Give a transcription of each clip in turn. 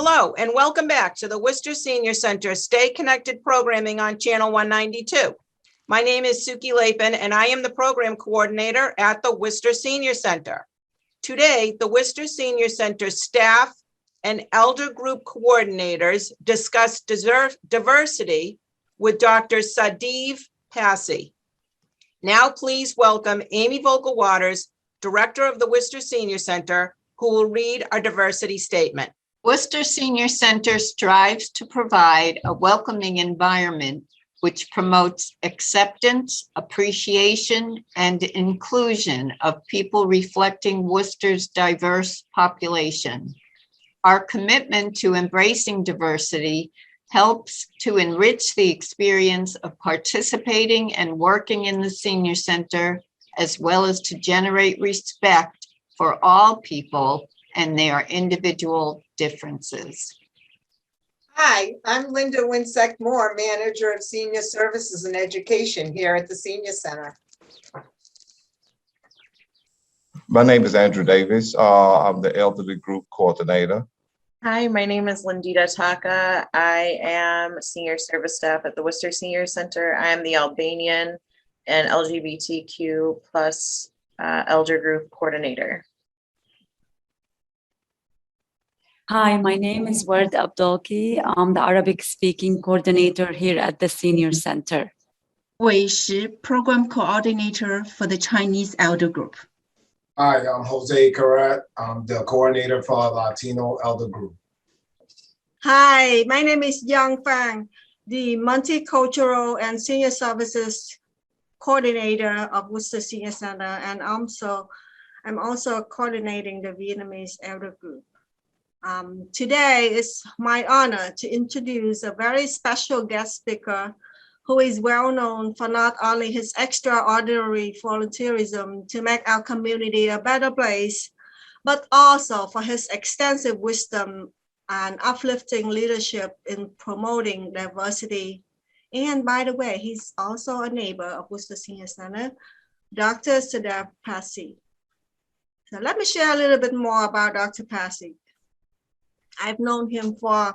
Hello, and welcome back to the Worcester Senior Center Stay Connected programming on Channel 192. My name is Suki Lapin, and I am the program coordinator at the Worcester Senior Center. Today, the Worcester Senior Center staff and elder group coordinators discuss diversity with Dr. Sahdev Passey. Now, please welcome Amy Vogel-Waters, Director of the Worcester Senior Center, who will read our diversity statement. Worcester Senior Center strives to provide a welcoming environment which promotes acceptance, appreciation, and inclusion of people reflecting Worcester's diverse population. Our commitment to embracing diversity helps to enrich the experience of participating and working in the Senior Center, as well as to generate respect for all people and their individual differences. Hi, I'm Linda Winsek Moore, Manager of Senior Services and Education here at the Senior Center. My name is Andrew Davis. I'm the Elderly Group Coordinator. Hi, my name is Lindita Taka. I am Senior Service Staff at the Worcester Senior Center. I am the Albanian and LGBTQ plus Elder Group Coordinator. Hi, my name is Ward Abdolki. I'm the Arabic speaking coordinator here at the Senior Center. Wei Shi, Program Coordinator for the Chinese Elder Group. Hi, I'm Jose Carret. I'm the coordinator for Latino Elder Group. Hi, my name is Yang Fang, the Multicultural and Senior Services Coordinator of Worcester Senior Center, and I'm also coordinating the Vietnamese Elder Group. Today it's my honor to introduce a very special guest speaker who is well known for not only his extraordinary volunteerism to make our community a better place, but also for his extensive wisdom and uplifting leadership in promoting diversity. And by the way, he's also a neighbor of Worcester Senior Center, Dr. Sahdev Passey. So let me share a little bit more about Dr. Passey. I've known him for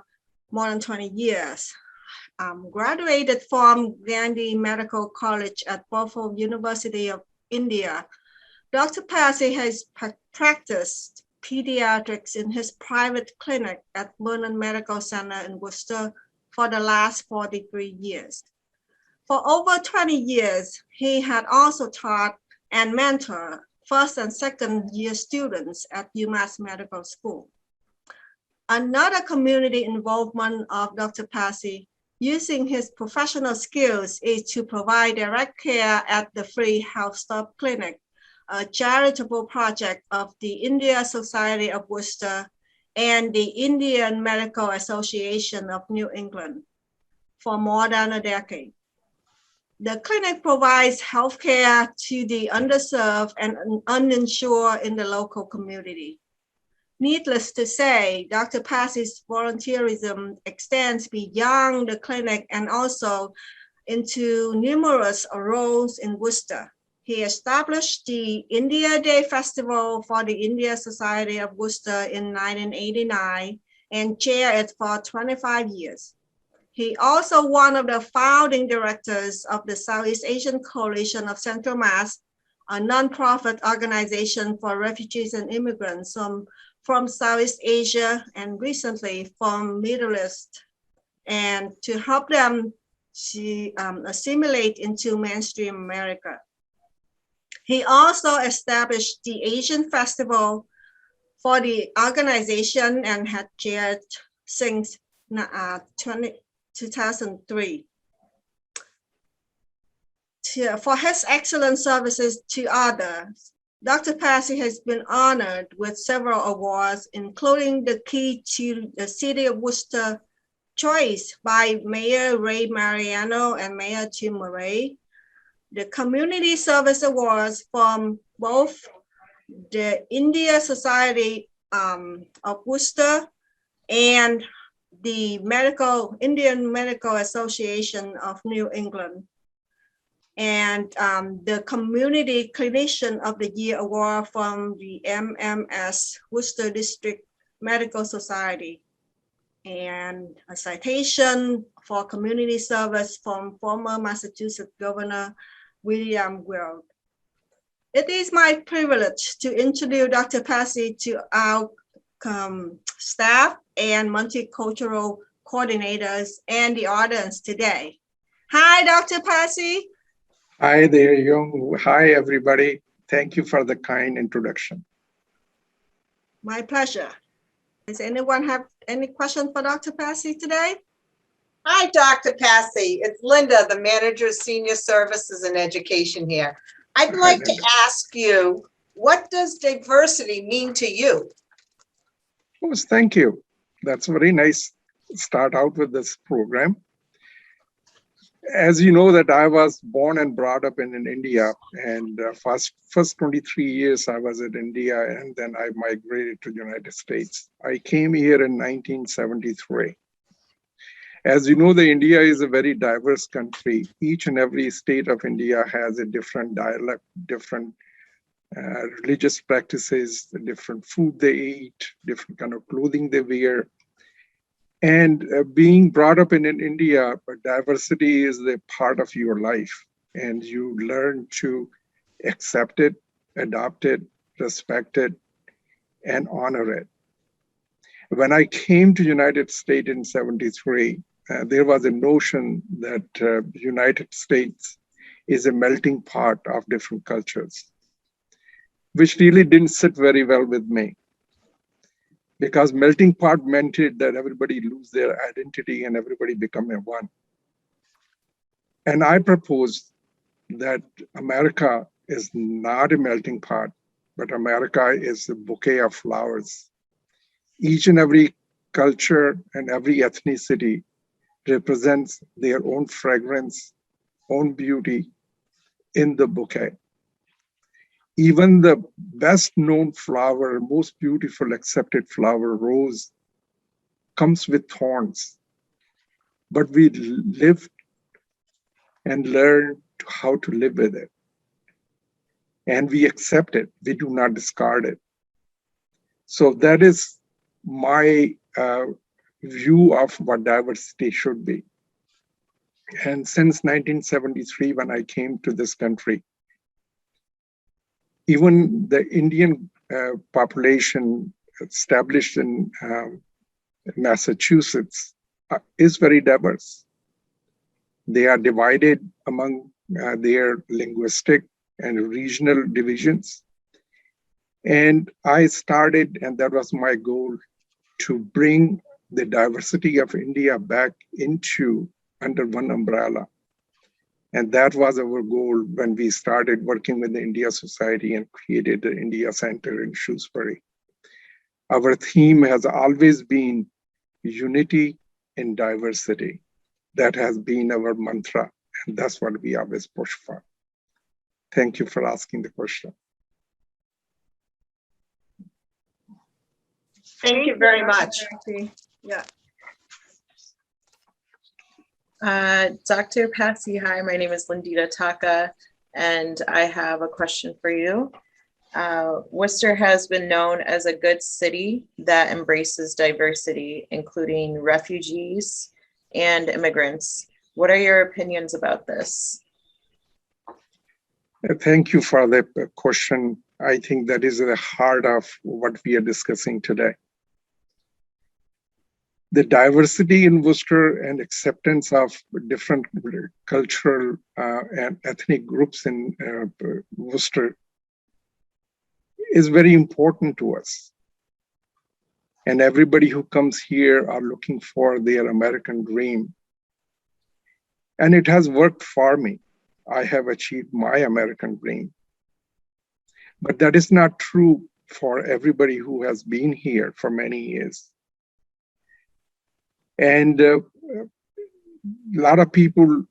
more than 20 years. Graduated from Gandhi Medical College at Bothell University of India. Dr. Passey has practiced pediatrics in his private clinic at Vernon Medical Center in Worcester for the last 43 years. For over 20 years, he had also taught and mentored first and second year students at UMass Medical School. Another community involvement of Dr. Passey using his professional skills is to provide direct care at the Free Health Stop Clinic, a charitable project of the India Society of Worcester and the Indian Medical Association of New England for more than a decade. The clinic provides healthcare to the underserved and uninsured in the local community. Needless to say, Dr. Passey's volunteerism extends beyond the clinic and also into numerous roles in Worcester. He established the India Day Festival for the India Society of Worcester in 1989 and chaired it for 25 years. He also one of the founding directors of the Southeast Asian Coalition of Central Mass, a nonprofit organization for refugees and immigrants from Southeast Asia and recently from Middle East, and to help them to assimilate into mainstream America. He also established the Asian Festival for the organization and had chaired since 2003. For his excellent services to others, Dr. Passey has been honored with several awards, including the Key to the City of Worcester Choice by Mayor Ray Mariano and Mayor Tim Murray, the Community Service Awards from both the India Society of Worcester and the Indian Medical Association of New England, and the Community Clinician of the Year Award from the MMS Worcester District Medical Society. and a citation for community service from former Massachusetts Governor William Weld. It is my privilege to introduce Dr. Passey to our staff and multicultural coordinators and the audience today. Hi, Dr. Passey. Hi there, Young. Hi, everybody. Thank you for the kind introduction. My pleasure. Does anyone have any question for Dr. Passey today? Hi, Dr. Passey. It's Linda, the Manager of Senior Services and Education here. I'd like to ask you, what does diversity mean to you? Oh, thank you. That's very nice. Start out with this program. As you know that I was born and brought up in India, and first 23 years I was in India, and then I migrated to the United States. I came here in 1973. As you know, India is a very diverse country. Each and every state of India has a different dialect, different religious practices, different food they eat, different kind of clothing they wear. And being brought up in India, diversity is a part of your life, and you learn to accept it, adopt it, respect it, and honor it. When I came to United States in 73, there was a notion that United States is a melting pot of different cultures, which really didn't sit very well with me. Because melting pot meant it that everybody lose their identity and everybody become a one. And I proposed that America is not a melting pot, but America is a bouquet of flowers. Each and every culture and every ethnicity represents their own fragrance, own beauty in the bouquet. Even the best known flower, most beautiful accepted flower, rose, comes with thorns. But we live and learn how to live with it. And we accept it, we do not discard it. So that is my view of what diversity should be. And since 1973, when I came to this country, even the Indian population established in Massachusetts is very diverse. They are divided among their linguistic and regional divisions. And I started, and that was my goal, to bring the diversity of India back under one umbrella. And that was our goal when we started working with the India Society and created the India Center in Shrewsbury. Our theme has always been unity in diversity. That has been our mantra, and that's what we always push for. Thank you for asking the question. Thank you very much. Yeah. Dr. Passey, hi, my name is Lindita Taka, and I have a question for you. Worcester has been known as a good city that embraces diversity, including refugees and immigrants. What are your opinions about this? Thank you for the question. I think that is the heart of what we are discussing today. The diversity in Worcester and acceptance of different cultural and ethnic groups in Worcester is very important to us. And everybody who comes here are looking for their American dream. And it has worked for me. I have achieved my American dream. But that is not true for everybody who has been here for many years. And a lot of people,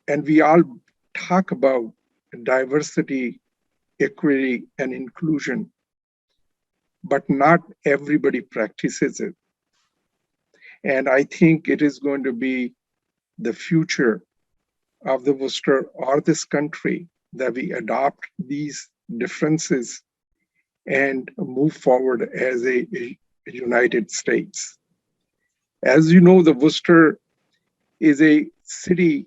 and we all talk about diversity, equity, and inclusion, but not everybody practices it. And I think it is going to be the future of the Worcester or this country that we adopt these differences and move forward as a United States. As you know, the Worcester is a city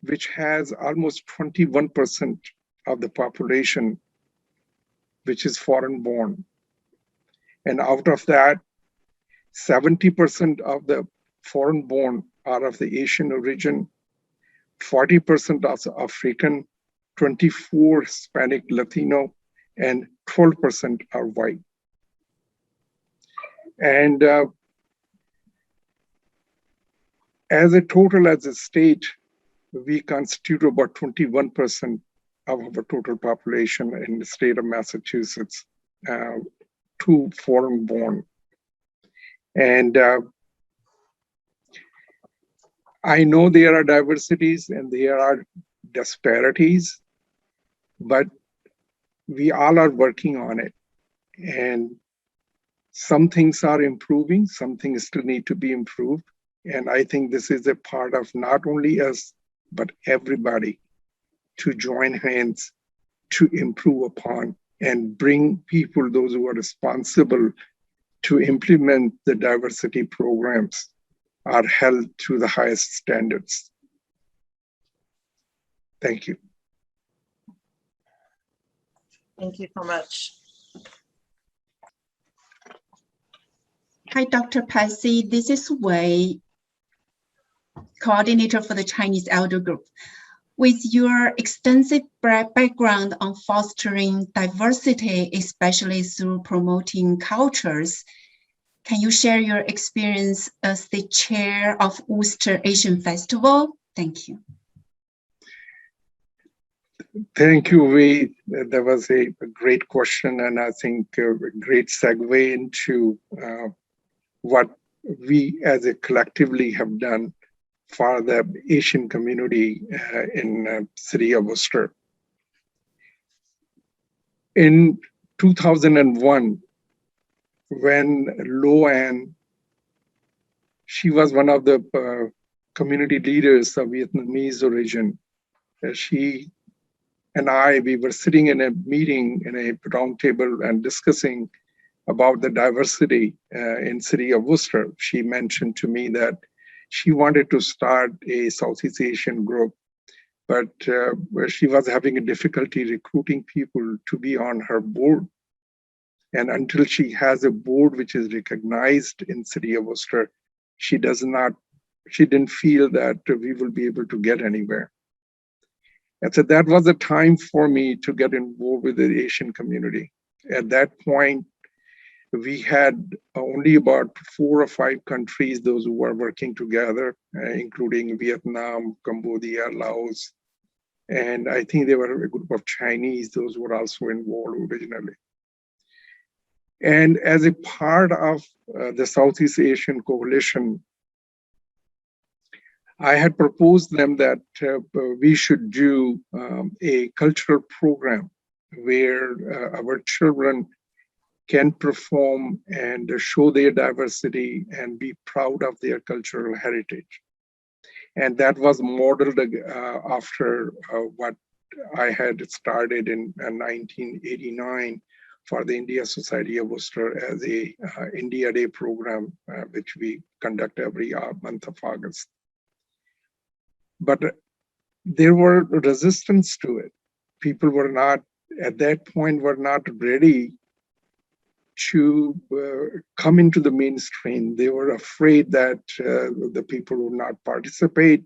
which has almost 21% of the population, which is foreign born. And out of that, 70% of the foreign born are of the Asian origin, 40% are African, 24% Hispanic Latino, and 12% are white. And as a total, as a state, we constitute about 21% of our total population in the state of Massachusetts to foreign born. And I know there are diversities and there are disparities, but we all are working on it. And some things are improving, some things still need to be improved. And I think this is a part of not only us, but everybody to join hands to improve upon and bring people, those who are responsible to implement the diversity programs, are held to the highest standards. Thank you. Thank you so much. Hi, Dr. Passey. This is Wei, coordinator for the Chinese Elder Group. With your extensive background on fostering diversity, especially through promoting cultures, can you share your experience as the chair of Worcester Asian Festival? Thank you. Thank you, Wei. That was a great question, and I think a great segue into what we as a collectively have done for the Asian community in city of Worcester. In 2001, when Lo Ann, she was one of the community leaders of Vietnamese origin. She and we were sitting in a meeting in a round table and discussing about the diversity in city of Worcester. She mentioned to me that she wanted to start a Southeast Asian group, but she was having a difficulty recruiting people to be on her board. And until she has a board which is recognized in city of Worcester, she didn't feel that we will be able to get anywhere. And so that was a time for me to get involved with the Asian community. At that point, we had only about 4 or 5 countries, those who were working together, including Vietnam, Cambodia, Laos. And I think there were a group of Chinese, those who were also involved originally. And as a part of the Southeast Asian Coalition, I had proposed them that we should do a cultural program where our children can perform and show their diversity and be proud of their cultural heritage. And that was modeled after what I had started in 1989 for the India Society of Worcester as a India Day program, which we conduct every month of August. But there were resistance to it. People were not, at that point, were not ready to come into the mainstream. They were afraid that the people would not participate,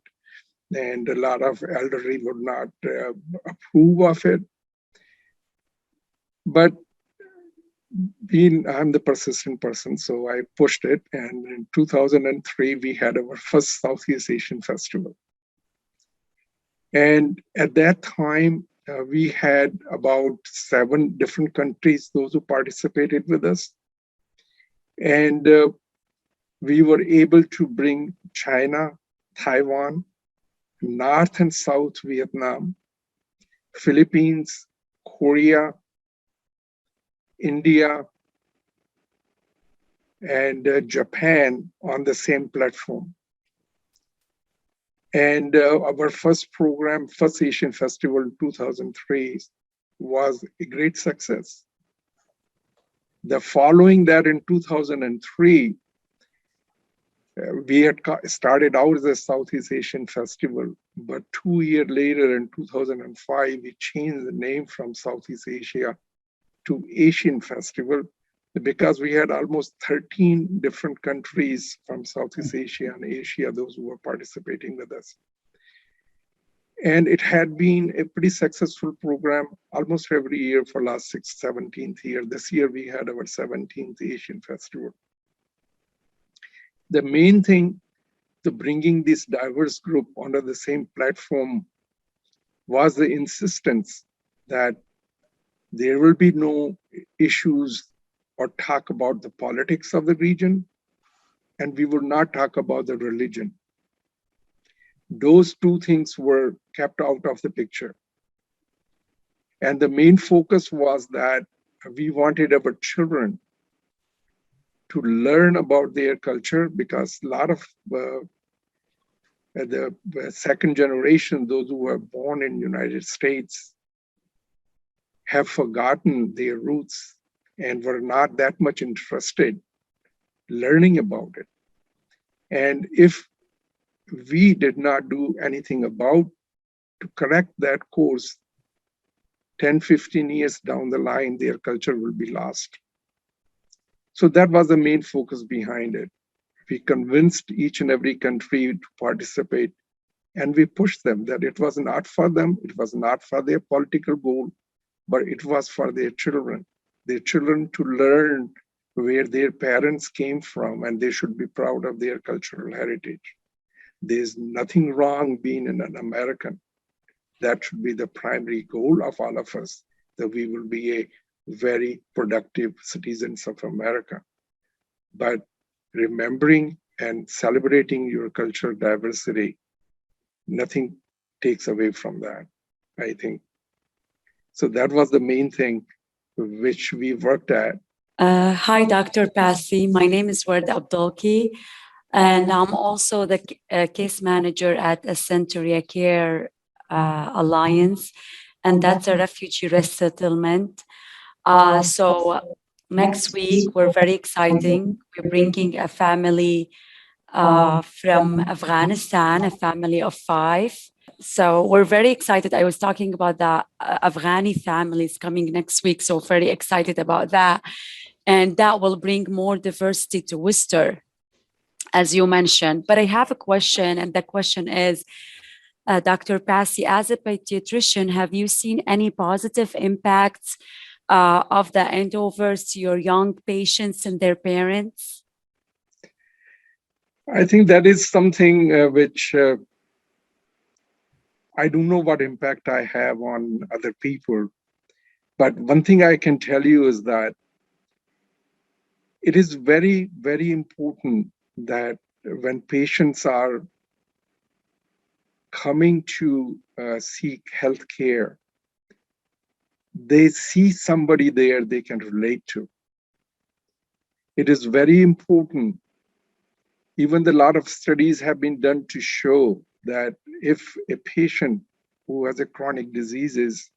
and a lot of elderly would not approve of it. But I'm the persistent person, so I pushed it. And in 2003, we had our first Southeast Asian Festival. And at that time, we had about 7 different countries, those who participated with us. And we were able to bring China, Taiwan, North and South Vietnam, Philippines, Korea, India, and Japan on the same platform. And our first program, first Asian Festival in 2003, was a great success. The following that in 2003, We had started out as a Southeast Asian festival, but 2 years later in 2005, we changed the name from Southeast Asia to Asian Festival because we had almost 13 different countries from Southeast Asia and Asia, those who were participating with us. And it had been a pretty successful program almost every year for last 17th year. This year we had our 17th Asian Festival. The main thing to bringing this diverse group under the same platform was the insistence that there will be no issues or talk about the politics of the region, and we will not talk about the religion. Those two things were kept out of the picture. And the main focus was that we wanted our children to learn about their culture, because a lot of the second generation, those who were born in the United States, have forgotten their roots and were not that much interested learning about it. And if we did not do anything about to correct that course, 10, 15 years down the line, their culture will be lost. So that was the main focus behind it. We convinced each and every country to participate, and we pushed them that it was not for them, it was not for their political goal, but it was for their children to learn where their parents came from, and they should be proud of their cultural heritage. There's nothing wrong being an American. That should be the primary goal of all of us, that we will be a very productive citizens of America. But remembering and celebrating your cultural diversity, nothing takes away from that, I think. So that was the main thing which we worked at. Hi, Dr. Passey. My name is Ward Abdolki, and I'm also the case manager at a Centuria Care Alliance, and that's a refugee resettlement. So next week, we're very exciting. We're bringing a family from Afghanistan, a family of 5. So we're very excited. I was talking about the Afghani families coming next week, so very excited about that. And that will bring more diversity to Worcester, as you mentioned. But I have a question, and the question is, Dr. Passey, as a pediatrician, have you seen any positive impacts of the handovers to your young patients and their parents? I think that is something which I don't know what impact I have on other people. But one thing I can tell you is that it is very, very important that when patients are coming to seek health care, they see somebody there they can relate to. It is very important. Even a lot of studies have been done to show that if a patient who has a chronic diseases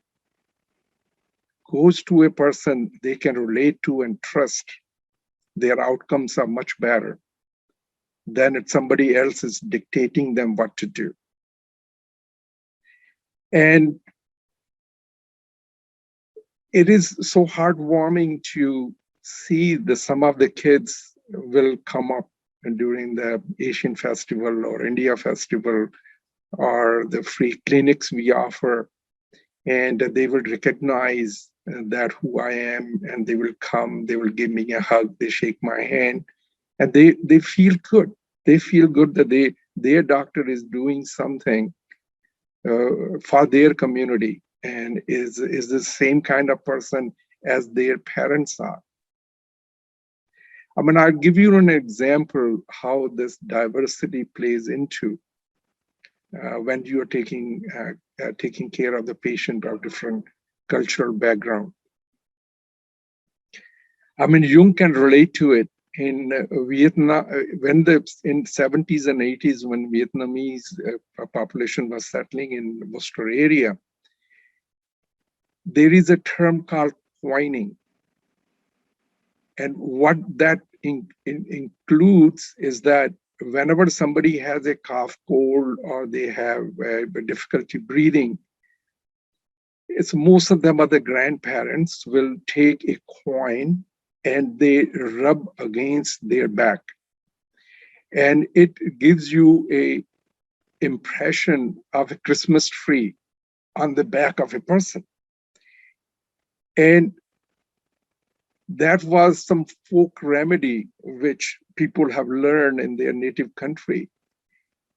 goes to a person they can relate to and trust, their outcomes are much better than if somebody else is dictating them what to do. And it is so heartwarming to see that some of the kids will come up during the Asian Festival or India Festival or the free clinics we offer, and they will recognize that who I am, and they will come, they will give me a hug, they shake my hand, and they feel good. They feel good that their doctor is doing something for their community and is the same kind of person as their parents are. I mean, I'll give you an example how this diversity plays into when you are taking care of the patient of different cultural background. I mean, Jung can relate to it. In Vietnam, in 70s and 80s, when Vietnamese population was settling in Worcester area, there is a term called whining. And what that includes is that whenever somebody has a cough, cold, or they have difficulty breathing, it's most of them are the grandparents will take a coin and they rub against their back. And it gives you a impression of a Christmas tree on the back of a person. And that was some folk remedy which people have learned in their native country.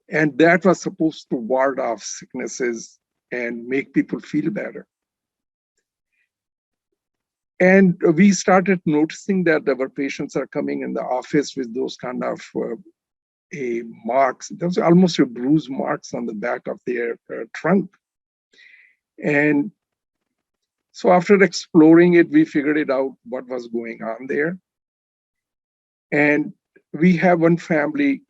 And that was supposed to ward off sicknesses and make people feel better. And we started noticing that our patients are coming in the office with those kind of marks. There was almost a bruise marks on the back of their trunk. And so after exploring it, we figured it out what was going on there. And we have one family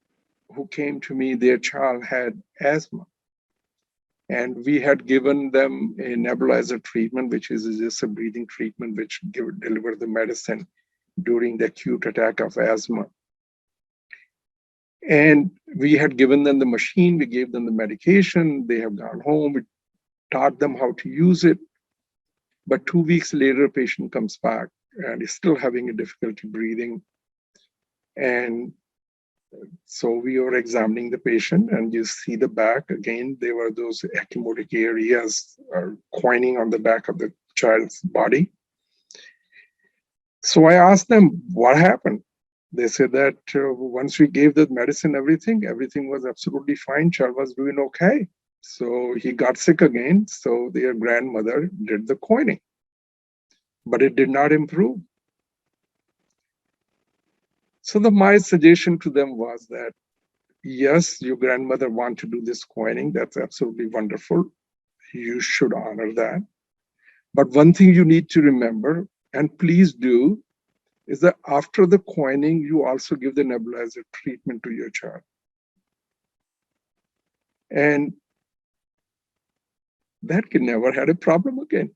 who came to me, their child had asthma. And we had given them a nebulizer treatment, which is just a breathing treatment, which deliver the medicine during the acute attack of asthma. And we had given them the machine, we gave them the medication, they have gone home, we taught them how to use it. But 2 weeks later, a patient comes back and is still having a difficulty breathing. And so we were examining the patient, and you see the back again, there were those ecchymotic areas coining on the back of the child's body. So I asked them, what happened? They said that once we gave the medicine, everything was absolutely fine. Child was doing okay. So he got sick again. So their grandmother did the coining, but it did not improve. So my suggestion to them was that, yes, your grandmother wants to do this coining. That's absolutely wonderful. You should honor that. But one thing you need to remember, and please do, is that after the coining, you also give the nebulizer treatment to your child. And that kid never had a problem again.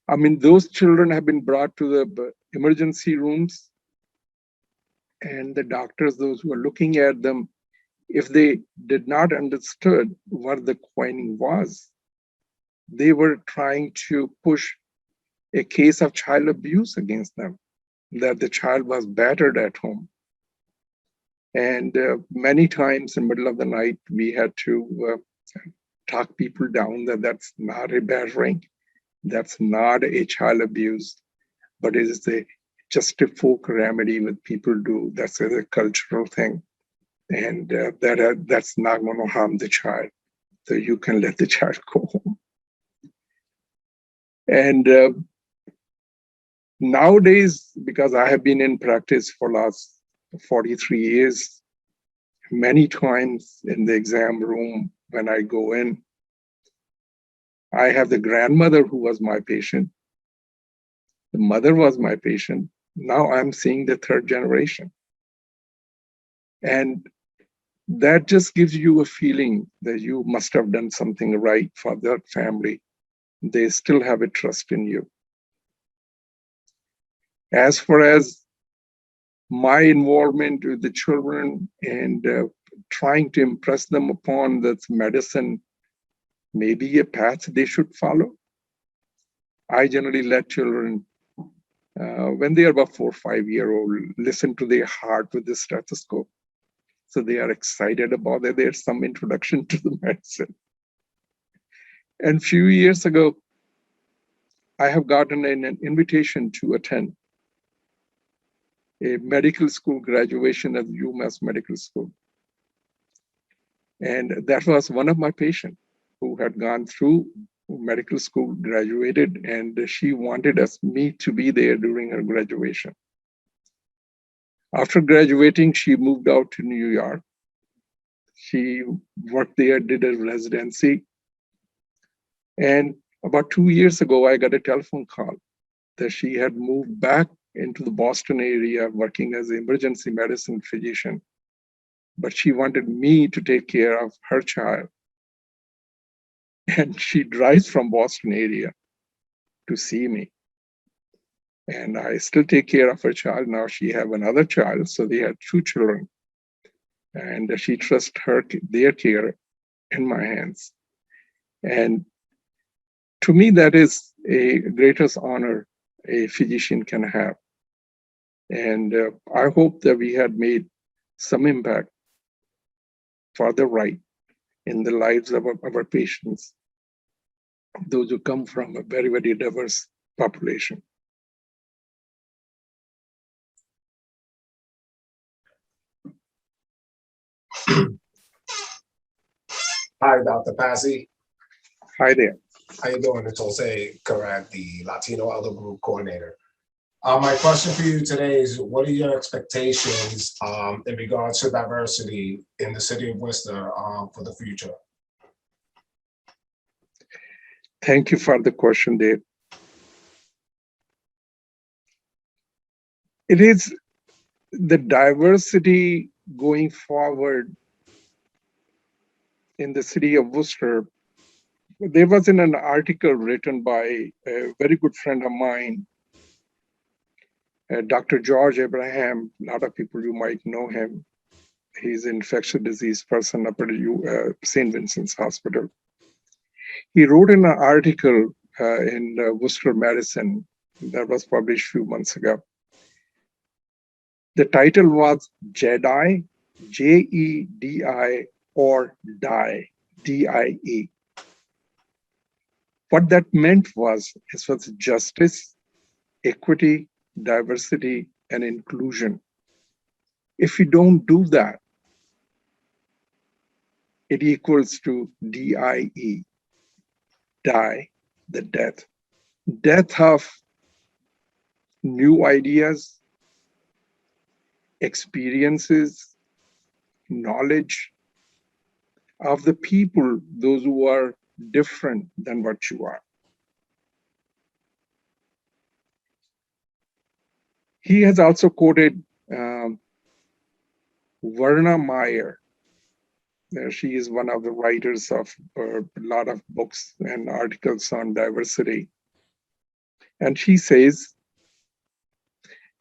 I mean, those children have been brought to the emergency rooms, and the doctors, those who are looking at them, if they did not understood what the coining was, they were trying to push a case of child abuse against them, that the child was battered at home. And many times in the middle of the night, we had to talk people down that that's not a battering, that's not a child abuse, but it is just a folk remedy that people do. That's a cultural thing. And that's not going to harm the child. So you can let the child go home. And nowadays, because I have been in practice for last 43 years, many times in the exam room, when I go in, I have the grandmother who was my patient. The mother was my patient. Now I'm seeing the third generation. And that just gives you a feeling that you must have done something right for that family. They still have a trust in you. As far as my involvement with the children and trying to impress them upon that medicine may be a path they should follow, I generally let children, when they are about 4 or 5 years old, listen to their heart with the stethoscope. So they are excited about it. There's some introduction to the medicine. And a few years ago, I have gotten an invitation to attend a medical school graduation at UMass Medical School. And that was one of my patients who had gone through medical school, graduated, and she wanted me to be there during her graduation. After graduating, she moved out to New York. She worked there, did a residency. And about 2 years ago, I got a telephone call that she had moved back into the Boston area working as an emergency medicine physician. But she wanted me to take care of her child. And she drives from Boston area to see me. And I still take care of her child. Now she have another child, so they had 2 children. and she trusts their care in my hands. And to me, that is a greatest honor a physician can have. And I hope that we had made some impact for the right in the lives of our patients, those who come from a very, very diverse population. Hi, Dr. Passey. Hi there. How you doing? It's Jose Carrat, the Latino Elder Group Coordinator. My question for you today is, what are your expectations in regards to diversity in the city of Worcester for the future? Thank you for the question, Dave. It is the diversity going forward in the city of Worcester. There was an article written by a very good friend of mine, Dr. George Abraham. A lot of people, you might know him. He's an infectious disease person up at St. Vincent's Hospital. He wrote an article in Worcester Medicine that was published a few months ago. The title was JEDI, J-E-D-I, or DIE, D-I-E. What that meant was, it was justice, equity, diversity, and inclusion. If you don't do that, it equals to D-I-E, die, the death. Death of new ideas, experiences, knowledge of the people, those who are different than what you are. He has also quoted Verna Meyer. She is one of the writers of a lot of books and articles on diversity. And she says,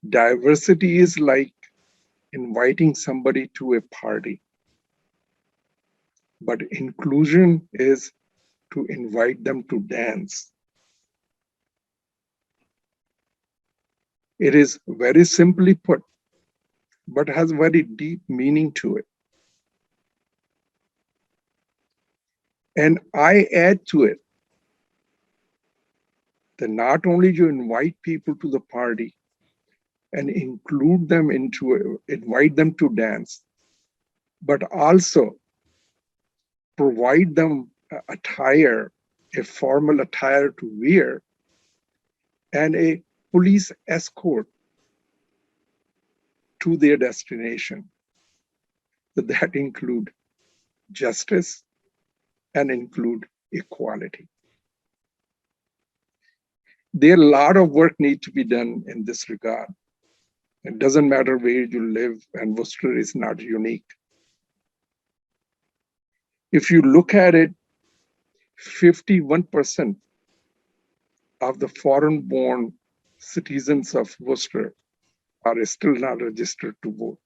diversity is like inviting somebody to a party, but inclusion is to invite them to dance. It is very simply put, but has very deep meaning to it. And I add to it that not only you invite people to the party and include them invite them to dance, but also provide them attire, a formal attire to wear, and a police escort to their destination. That include justice and include equality. There a lot of work needs to be done in this regard. It doesn't matter where you live, and Worcester is not unique. If you look at it, 51% of the foreign-born citizens of Worcester are still not registered to vote.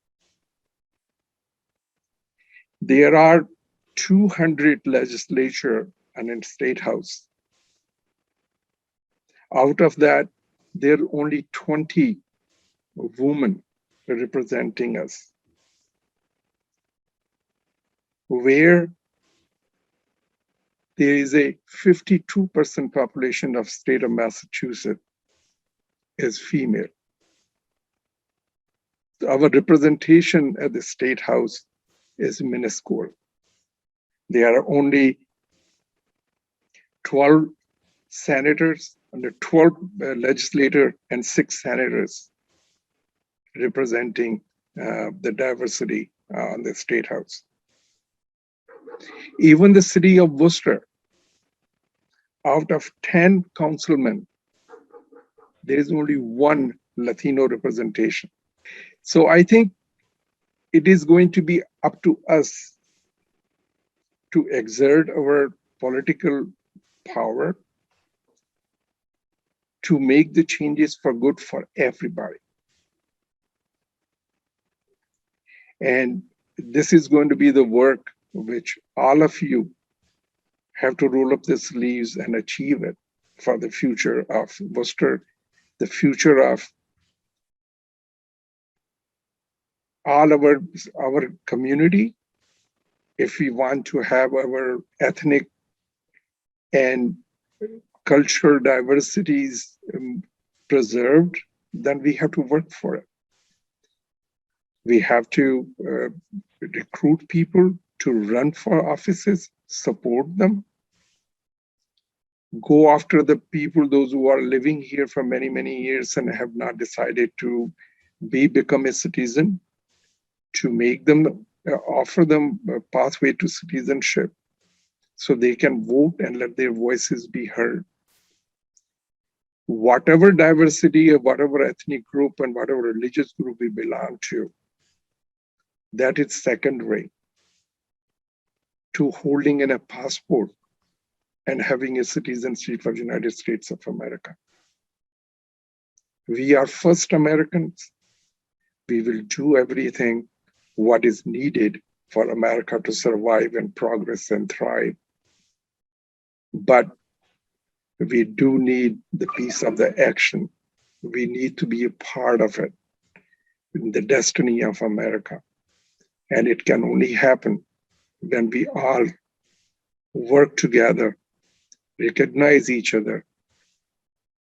There are 200 legislature and in state house. Out of that, there are only 20 women representing us. Where there is a 52% population of state of Massachusetts is female. Our representation at the state house is minuscule. There are only 12 senators, under 12 legislators, and 6 senators representing the diversity on the state house. Even the city of Worcester, out of 10 councilmen, there is only 1 Latino representation. So I think it is going to be up to us to exert our political power to make the changes for good for everybody. And this is going to be the work which all of you have to roll up the sleeves and achieve it for the future of Worcester, the future of all our community. If we want to have our ethnic and cultural diversities preserved, then we have to work for it. We have to recruit people to run for offices, support them, go after the people, those who are living here for many, many years and have not decided to become a citizen, to make them, offer them a pathway to citizenship so they can vote and let their voices be heard. Whatever diversity of whatever ethnic group and whatever religious group we belong to, that is secondary to holding in a passport and having a citizenship of the United States of America. We are first Americans. We will do everything what is needed for America to survive and progress and thrive. But we do need the piece of the action. We need to be a part of it, in the destiny of America. And it can only happen when we all work together, recognize each other,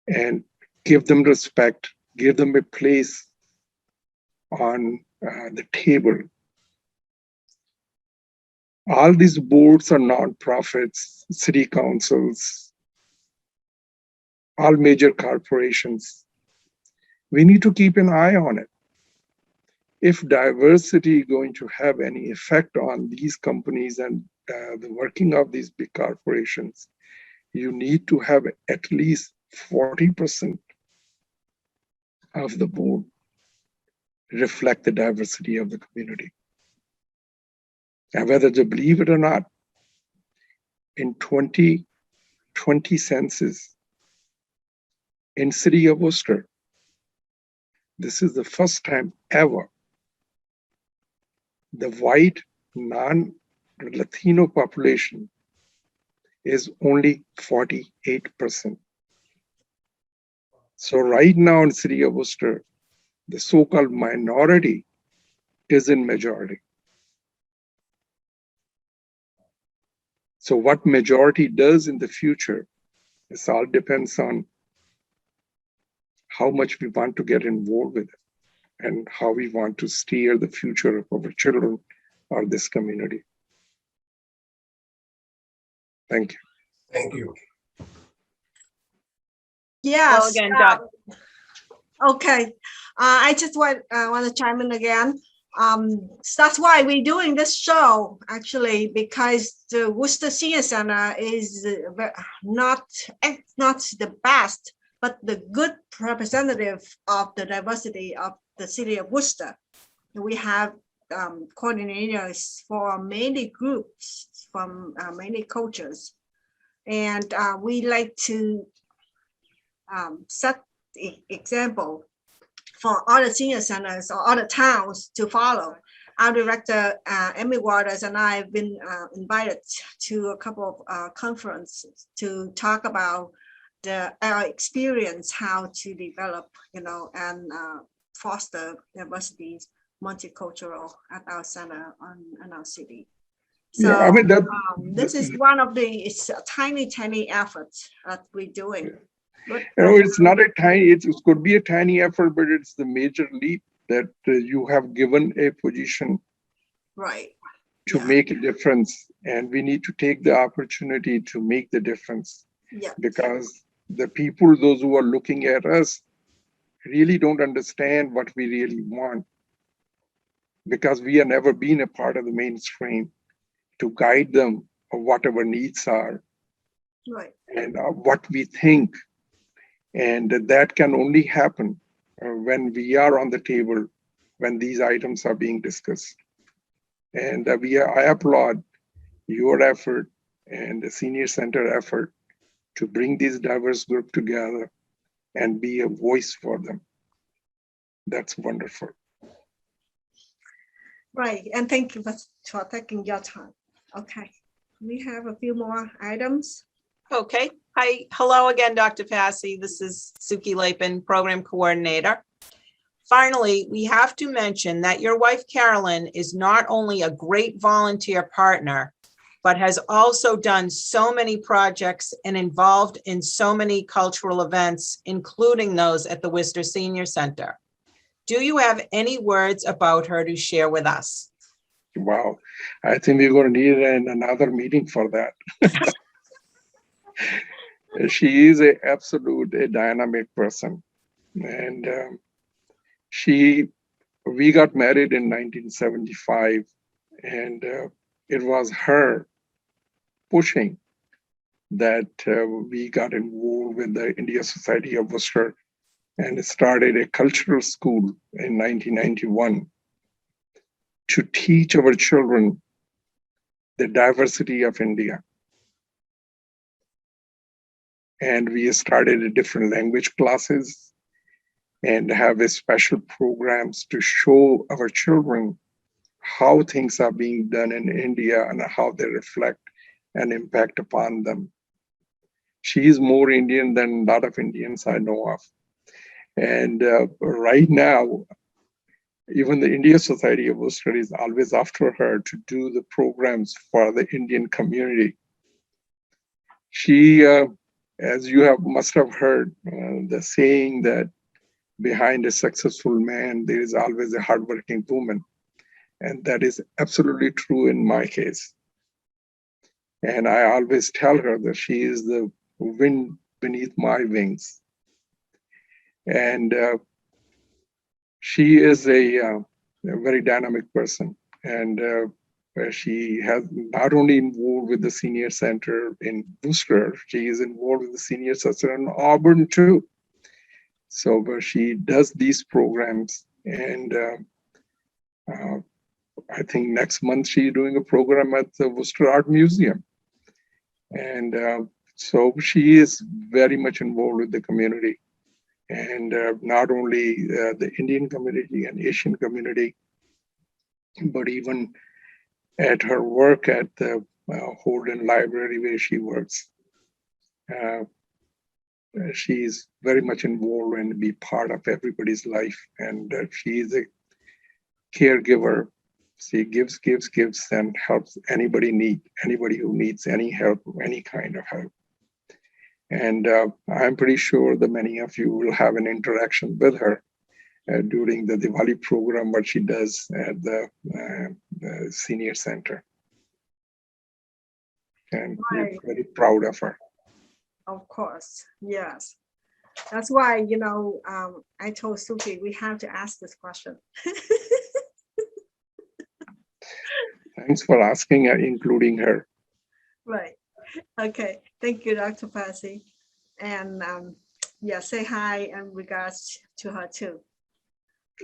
and give them respect, give them a place on the table. All these boards are nonprofits, city councils, all major corporations. We need to keep an eye on it. If diversity is going to have any effect on these companies and the working of these big corporations, you need to have at least 40% of the board reflect the diversity of the community. And whether they believe it or not, in 2020 census in city of Worcester, this is the first time ever the white non-Latino population is only 48%. So right now in city of Worcester, the so-called minority is in majority. So what majority does in the future, this all depends on how much we want to get involved with it and how we want to steer the future of our children or this community. Thank you. Thank you. Yes. Well, again, Doc. Okay, I just want to chime in again. So that's why we're doing this show, actually, because the Worcester Senior Center is not the best, but the good representative of the diversity of the city of Worcester. We have coordinators for many groups from many cultures, and we like to set the example for other senior centers or other towns to follow. Our director, Emmy Waters, and I have been invited to a couple of conferences to talk about our experience, how to develop, and foster diversity, multicultural at our center in our city. So Yeah, I mean this is one of it's a tiny efforts that we're doing. But, it's not a tiny, it could be a tiny effort, but it's the major leap that you have given a position right to make a difference. And we need to take the opportunity to make the difference. Yeah. Because the people, those who are looking at us, really don't understand what we really want. Because we have never been a part of the mainstream to guide them of what our needs are. Right. And what we think. And that can only happen when we are on the table, when these items are being discussed. And I applaud your effort and the senior center effort to bring these diverse groups together and be a voice for them. That's wonderful. Right, and thank you for taking your time. Okay, we have a few more items. Okay. Hi, hello again, Dr. Passey. This is Suki Lapin, Program Coordinator. Finally, we have to mention that your wife, Carolyn, is not only a great volunteer partner, but has also done so many projects and involved in so many cultural events, including those at the Worcester Senior Center. Do you have any words about her to share with us? Wow, I think we're going to need another meeting for that. She is a dynamic person, and we got married in 1975, and it was her pushing that we got involved with the India Society of Worcester and started a cultural school in 1991 to teach our children the diversity of India. And we started different language classes and have a special programs to show our children how things are being done in India and how they reflect and impact upon them. She is more Indian than a lot of Indians I know of. And right now, even the India Society of Worcester is always after her to do the programs for the Indian community. She, as you must have heard, the saying that behind a successful man, there is always a hardworking woman. And that is absolutely true in my case. And I always tell her that she is the wind beneath my wings. And she is a very dynamic person. And she has not only involved with the senior center in Worcester, she is involved with the senior center in Auburn too. So she does these programs, and I think next month she's doing a program at the Worcester Art Museum. And so she is very much involved with the community, and not only the Indian community and Asian community, but even at her work at the Holden Library where she works. She's very much involved and be part of everybody's life. And she is a caregiver. She gives, and helps anybody who needs any help, any kind of help. And I'm pretty sure that many of you will have an interaction with her during the Diwali program, what she does at the senior center. And we're very proud of her. Of course, yes. That's why, I told Suki, we have to ask this question. Thanks for asking and including her. Right. Okay. Thank you, Dr. Passey. And yeah, say hi and regards to her too.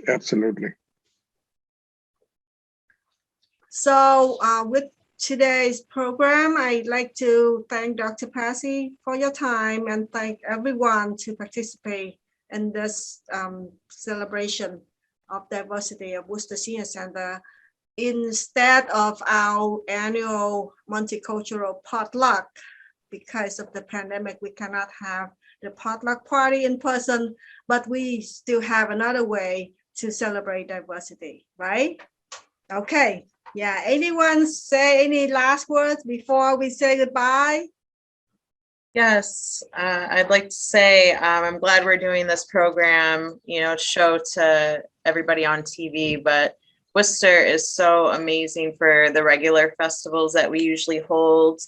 Absolutely. So with today's program, I'd like to thank Dr. Passey for your time and thank everyone to participate in this celebration of diversity of Worcester Senior Center. Instead of our annual multicultural potluck, because of the pandemic, we cannot have the potluck party in person, but we still have another way to celebrate diversity, right? Okay, yeah, anyone say any last words before we say goodbye? Yes, I'd like to say I'm glad we're doing this program, show to everybody on TV, but Worcester is so amazing for the regular festivals that we usually hold,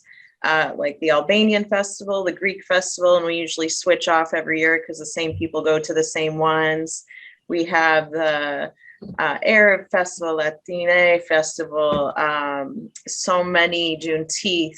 like the Albanian Festival, the Greek Festival, and we usually switch off every year because the same people go to the same ones. We have the Arab Festival, Latine Festival, so many Juneteenth.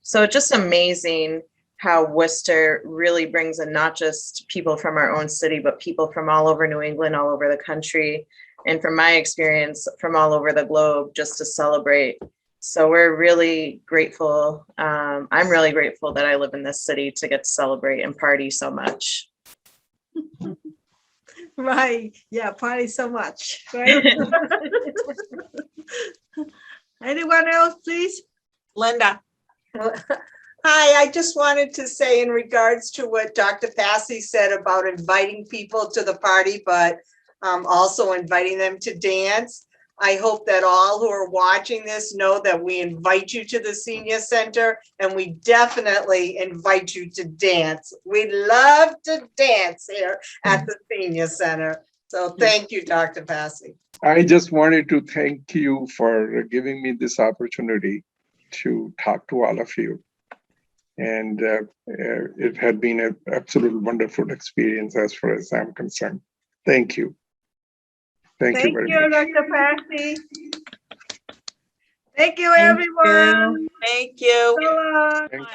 So it's just amazing how Worcester really brings in not just people from our own city, but people from all over New England, all over the country, and from my experience, from all over the globe, just to celebrate. So we're really grateful. I'm really grateful that I live in this city to get to celebrate and party so much. Right, yeah, party so much, right? Anyone else, please? Linda. Hi, I just wanted to say in regards to what Dr. Passey said about inviting people to the party, but also inviting them to dance. I hope that all who are watching this know that we invite you to the senior center and we definitely invite you to dance. We love to dance here at the senior center. So thank you, Dr. Passey. I just wanted to thank you for giving me this opportunity to talk to all of you. And it had been an absolute wonderful experience as far as I'm concerned. Thank you. Thank you very much. Dr. Passey. Thank you, Thank everyone. Thank you. So long. Thank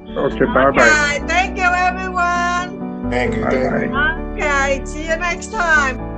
you. Okay, bye-bye. Okay, thank you, everyone. Thank you. Thank you. Bye-bye. Okay, see you next time.